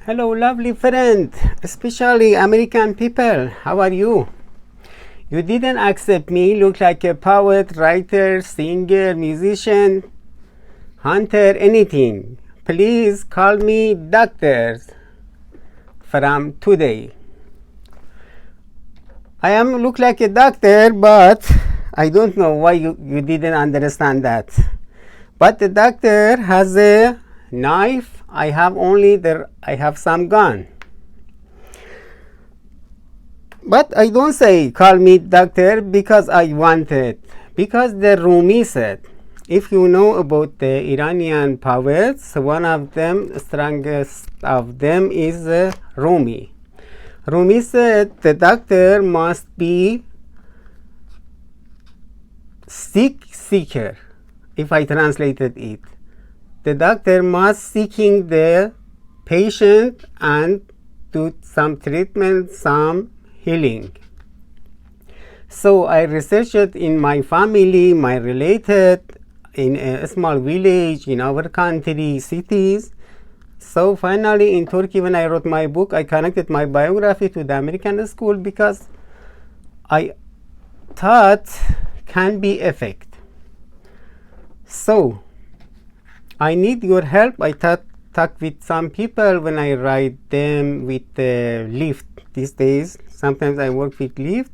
Hello, lovely friend, especially American people. How are you? You didn't accept me. Look like a poet, writer, singer, musician, hunter, anything. Please call me doctor from today. I am look like a doctor, but I don't know why you didn't understand that. But the doctor has a knife. I have some gun. But I don't say call me doctor because I want it. Because the Rumi said, if you know about the Iranian poets, one of them, strongest of them is Rumi. Rumi said the doctor must be seeker, if I translated it. The doctor must seeking the patient and do some treatment, some healing. So I researched in my family, my related, in a small village, in our country, cities. So finally in Turkey, when I wrote my book, I connected my biography to the American school because I thought can be effect. So I need your help. I talk with some people when I write them with Lyft these days. Sometimes I work with Lyft.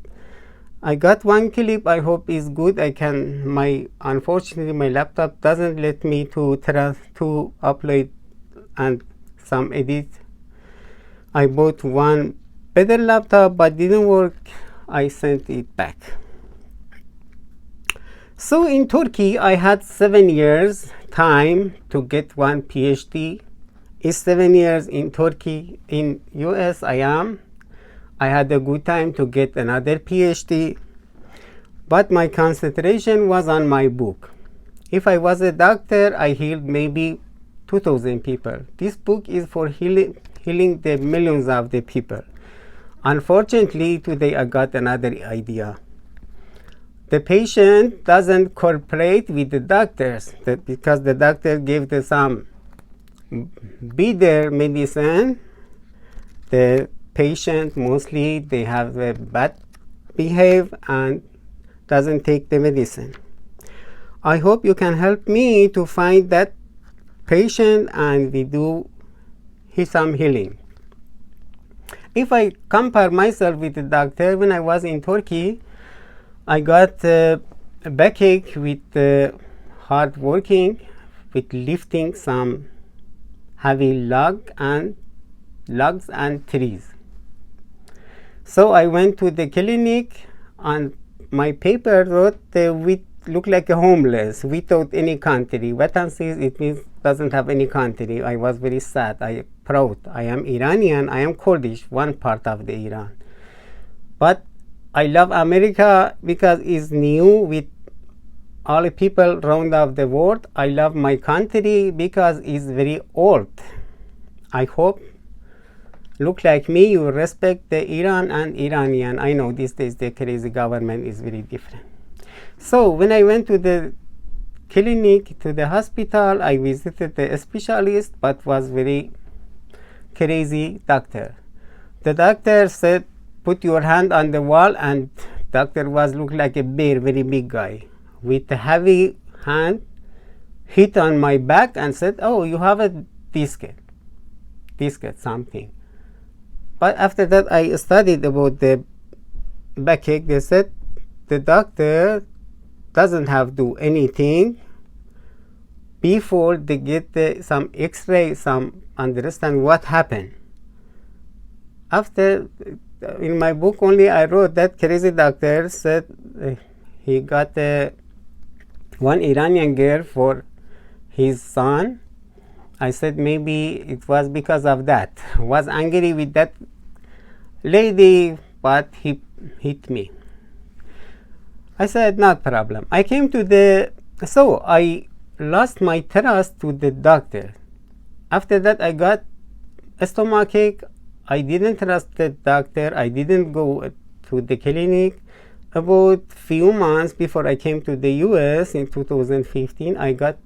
I got one clip. I hope is good. Unfortunately my laptop doesn't let me to upload and some edit. I bought one better laptop but didn't work. I sent it back. So in Turkey, I had 7 years time to get one PhD. It's 7 years in Turkey. In US, I had a good time to get another PhD. But my concentration was on my book. If I was a doctor, I healed maybe 2,000 people. This book is for healing the millions of the people. Unfortunately, today I got another idea. The patient doesn't cooperate with the doctors because the doctor gave them some bitter medicine. The patient mostly they have a bad behave and doesn't take the medicine. I hope you can help me to find that patient and we do some healing. If I compare myself with the doctor, when I was in Turkey, I got a backache with hard working, with lifting some heavy logs and trees. So I went to the clinic and my paper wrote we look like a homeless without any country. Vatan says it means doesn't have any country. I was very sad. I proud. I am Iranian. I am Kurdish, one part of the Iran. But I love America because it's new with all the people around of the world. I love my country because it's very old. I hope, look like me, you respect the Iran and Iranian. I know these days the crazy government is very different. So when I went to the clinic, to the hospital, I visited the specialist, but was very crazy doctor. The doctor said, put your hand on the wall, and doctor was look like a bear, very big guy, with a heavy hand, hit on my back and said, oh, you have a disc something. But after that, I studied about the backache. They said the doctor doesn't have to do anything before they get some X-ray, some understand what happened. After in my book only I wrote that crazy doctor said he got one Iranian girl for his son. I said maybe it was because of that. Was angry with that lady, but he hit me. I said not problem. I came to so I lost my trust to the doctor. After that I got a stomachache. I didn't trust the doctor. I didn't go to the clinic. About few months before I came to the US in 2015, I got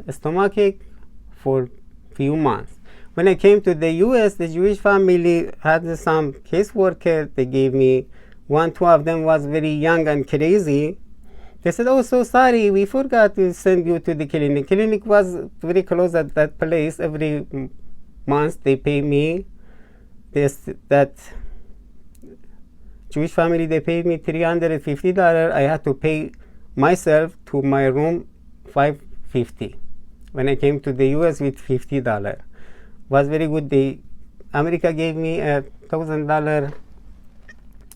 a stomachache for few months. When I came to the US, the Jewish family had some caseworker. They gave me one, two of them was very young and crazy. They said, "Oh, so sorry, we forgot to send you to the clinic." Clinic was very close at that place. Every month they pay me. That Jewish family, they paid me $350. I had to pay myself to my room $550. When I came to the US with $50, was very good. America gave me $1,000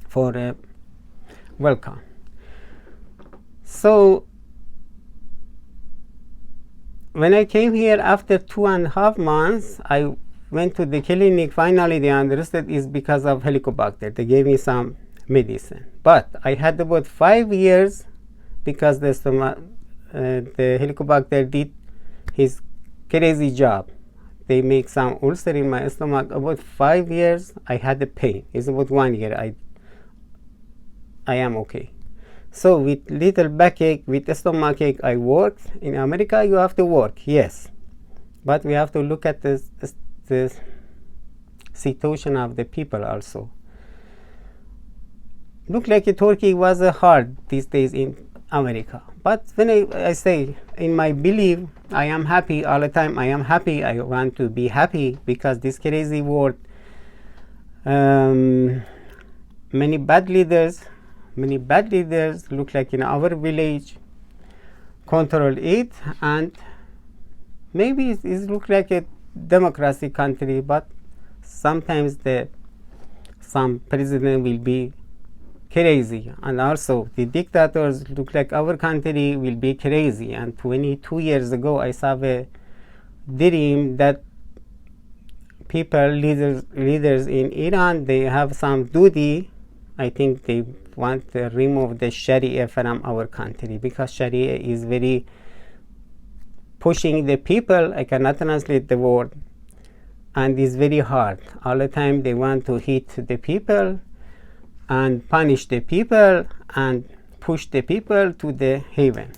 for a welcome. So when I came here after 2.5 months, I went to the clinic. Finally, they understood it's because of Helicobacter. They gave me some medicine. But I had about 5 years because the Helicobacter did his crazy job. They make some ulcer in my stomach. About 5 years, I had the pain. It's about 1 year. I am okay. So with little backache, with stomach ache, I worked. In America, you have to work, yes. But we have to look at the situation of the people also. Look like Turkey was hard these days in America. But when I say, in my belief, I am happy all the time. I am happy. I want to be happy because this crazy world, many bad leaders look like in our village control it, and maybe it look like a democracy country, but sometimes some president will be crazy, and also the dictators look like our country will be crazy. And 22 years ago, I saw a dream that leaders in Iran, they have some duty. I think they want to remove the Sharia from our country because Sharia is very pushing the people. I cannot translate the word, and it's very hard. All the time they want to hit the people and punish the people and push the people to the heaven.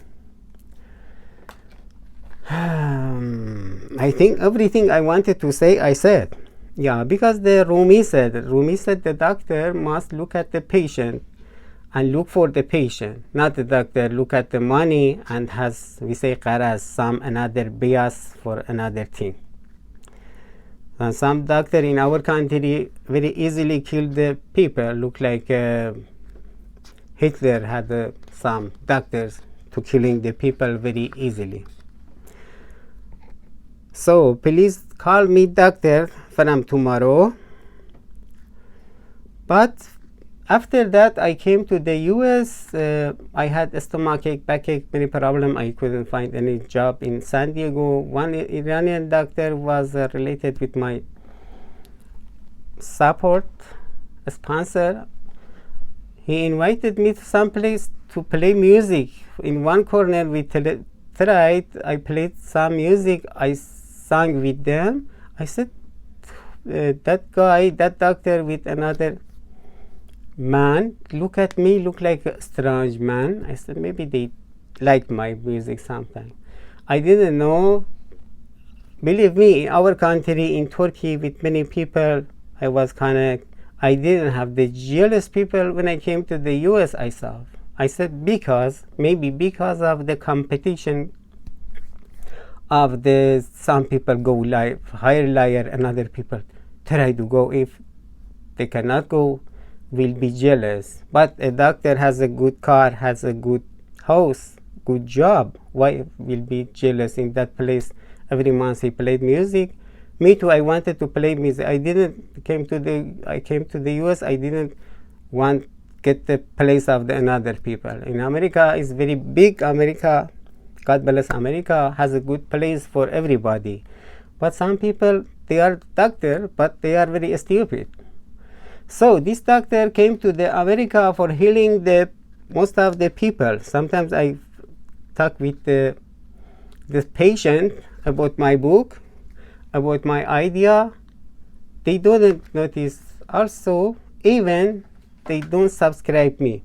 I think everything I wanted to say, I said. Yeah, because Rumi said the doctor must look at the patient and look for the patient, not the doctor look at the money and has, we say, qaraz, some another bias for another thing. And some doctor in our country very easily kill the people. Look like Hitler had some doctors to killing the people very easily. So please call me doctor from tomorrow. But after that, I came to the US. I had a stomach ache, backache, many problem. I couldn't find any job in San Diego. One Iranian doctor was related with my support sponsor. He invited me to some place to play music. In one corner, we tried. I played some music. I sang with them. I said, that doctor with another man look at me, look like a strange man. I said, maybe they like my music sometime. I didn't know. Believe me, in our country, in Turkey, with many people, I was I didn't have the jealous people. When I came to the US, I saw. I said, maybe because of the competition of some people go hire liar, and other people try to go. If they cannot go, will be jealous. But a doctor has a good car, has a good house, good job. Why will be jealous in that place? Every month he played music. Me too. I wanted to play music. I came to the US. I didn't want get the place of the another people. In America, is very big. America, God bless America, has a good place for everybody. But some people, they are doctor, but they are very stupid. So this doctor came to the America for healing most of the people. Sometimes I talk with the patient about my book, about my idea. They don't notice. Also, even they don't subscribe me.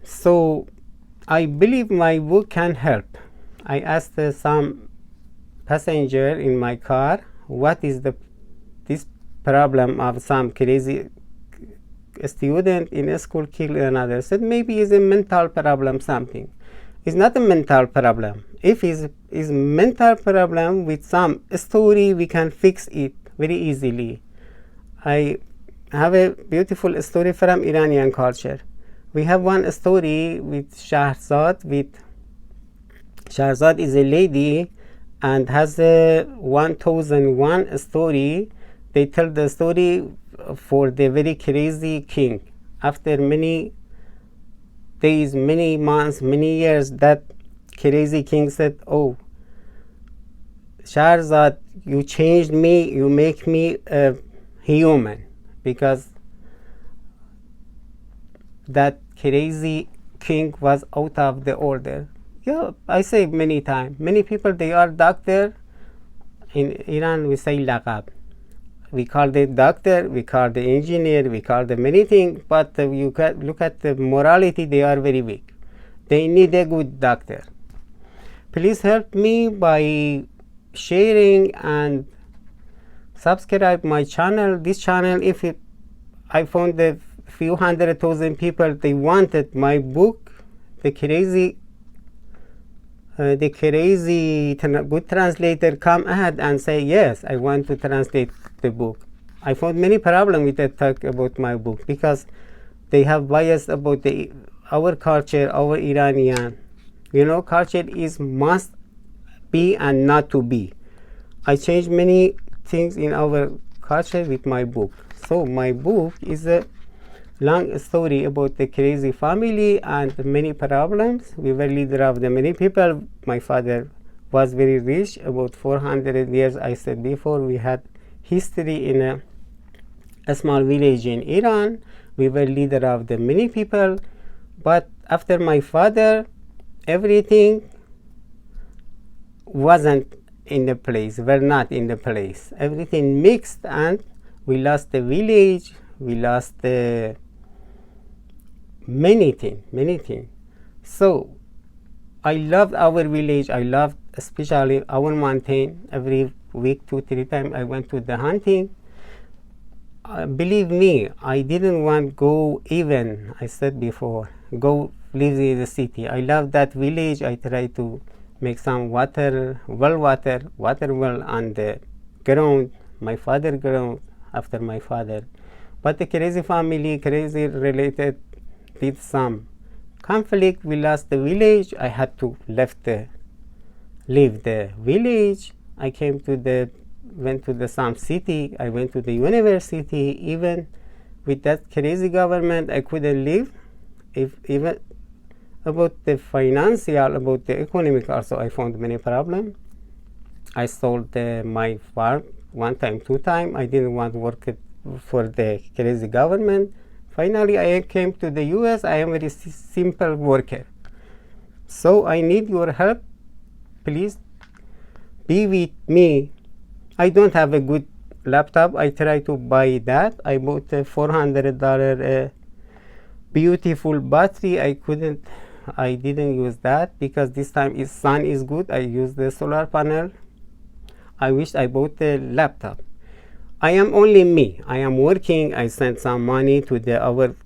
So I believe my book can help. I asked some passenger in my car, what is this problem of some crazy student in a school kill another? I said maybe it's a mental problem, something. It's not a mental problem. If it's mental problem with some story, we can fix it very easily. I have a beautiful story from Iranian culture. We have one story with Shahrzad. Shahrzad is a lady and has a 1001 story. They tell the story for the very crazy king. After many days, many months, many years, that crazy king said, "Oh, Shahrzad, you changed me, you make me a human," because that crazy king was out of the order. Yeah, I say many times, many people, they are doctor. In Iran, we say laqab. We call the doctor, we call the engineer, we call the many things, but you can look at the morality, they are very weak. They need a good doctor. Please help me by sharing and subscribe my channel. This channel, if I found a few 100,000 people, they wanted my book, the crazy good translator come ahead and say, yes, I want to translate the book. I found many problems with that talk about my book, because they have bias about our culture, our Iranian. You know, culture is must be and not to be. I changed many things in our culture with my book. So my book is a long story about the crazy family and many problems. We were leader of the many people. My father was very rich, about 400 years, I said before. We had history in a small village in Iran. We were leader of the many people. But after my father, everything wasn't in the place, were not in the place. Everything mixed, and we lost the village, we lost the many things. So I loved our village. I loved especially our mountain. Every week, 2-3 times, I went to the hunting. Believe me, I didn't want go even, I said before, go live in the city. I love that village. I try to make some water well on the ground. My father ground after my father. But the crazy family, crazy related, with some conflict, we lost the village. I had to leave the village. I went to some city. I went to the university. Even with that crazy government, I couldn't live. Even about the financial, about the economic also, I found many problems. I sold my farm 1 time, 2 times. I didn't want to work for the crazy government. Finally, I came to the US. I am a very simple worker. So I need your help. Please be with me. I don't have a good laptop. I try to buy that. I bought a $400 beautiful battery. I didn't use that because this time sun is good. I use the solar panel. I wish I bought a laptop. I am only me. I am working. I sent some money to our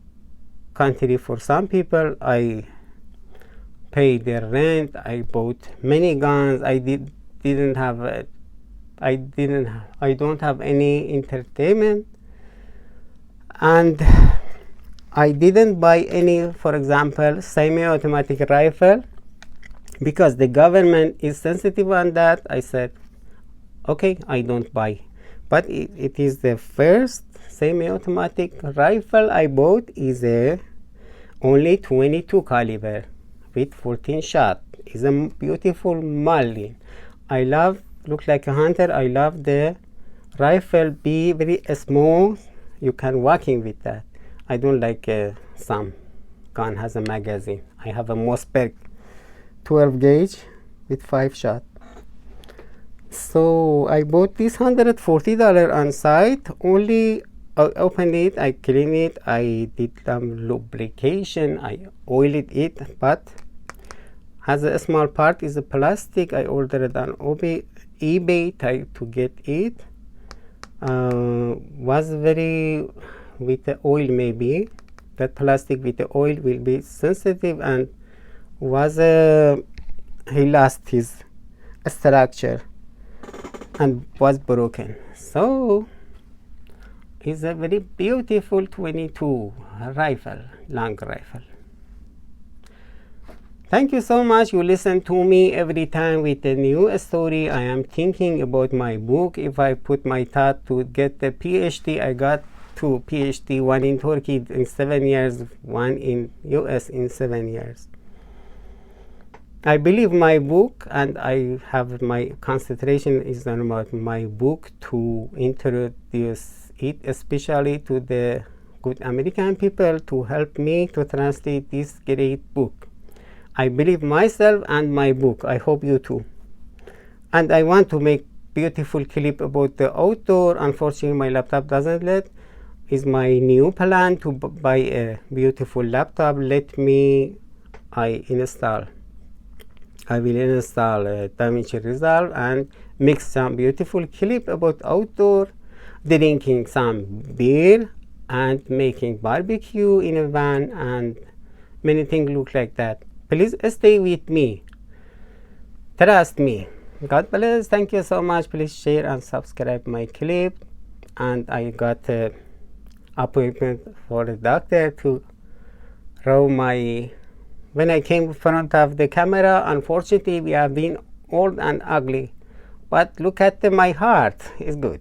country for some people. I paid their rent. I bought many guns. I don't have any entertainment, and I didn't buy any, for example, semi-automatic rifle, because the government is sensitive on that. I said, okay, I don't buy. But it is the first semi-automatic rifle I bought is only 22 caliber with 14 shot. It's a beautiful Marlin. I love, look like a hunter. I love the rifle be very small. You can walking with that. I don't like some gun has a magazine. I have a Mossberg 12 gauge with 5 shot. So I bought this $140 on site. Only I opened it, I cleaned it, I did some lubrication, I oiled it, but has a small part is a plastic. I ordered on eBay to get it. Was very with the oil, maybe that plastic with the oil will be sensitive, and was he lost his structure and was broken. So it's a very beautiful 22 rifle, long rifle. Thank you so much. You listen to me every time with a new story. I am thinking about my book. If I put my thought to get the PhD, I got 2 PhD, one in Turkey in 7 years, one in US in 7 years. I believe my book, and I have my concentration is on about my book to introduce it, especially to the good American people, to help me to translate this great book. I believe myself and my book. I hope you too. And I want to make beautiful clip about the outdoor. Unfortunately, my laptop doesn't let. Is my new plan to buy a beautiful laptop. I will install DaVinci Resolve and make some beautiful clip about outdoor, drinking some beer and making barbecue in a van, and many things look like that. Please stay with me. Trust me. God bless. Thank you so much. Please share and subscribe my clip. And I got an appointment for the doctor to draw my. When I came in front of the camera, unfortunately, we have been old and ugly. But look at my heart. It's good.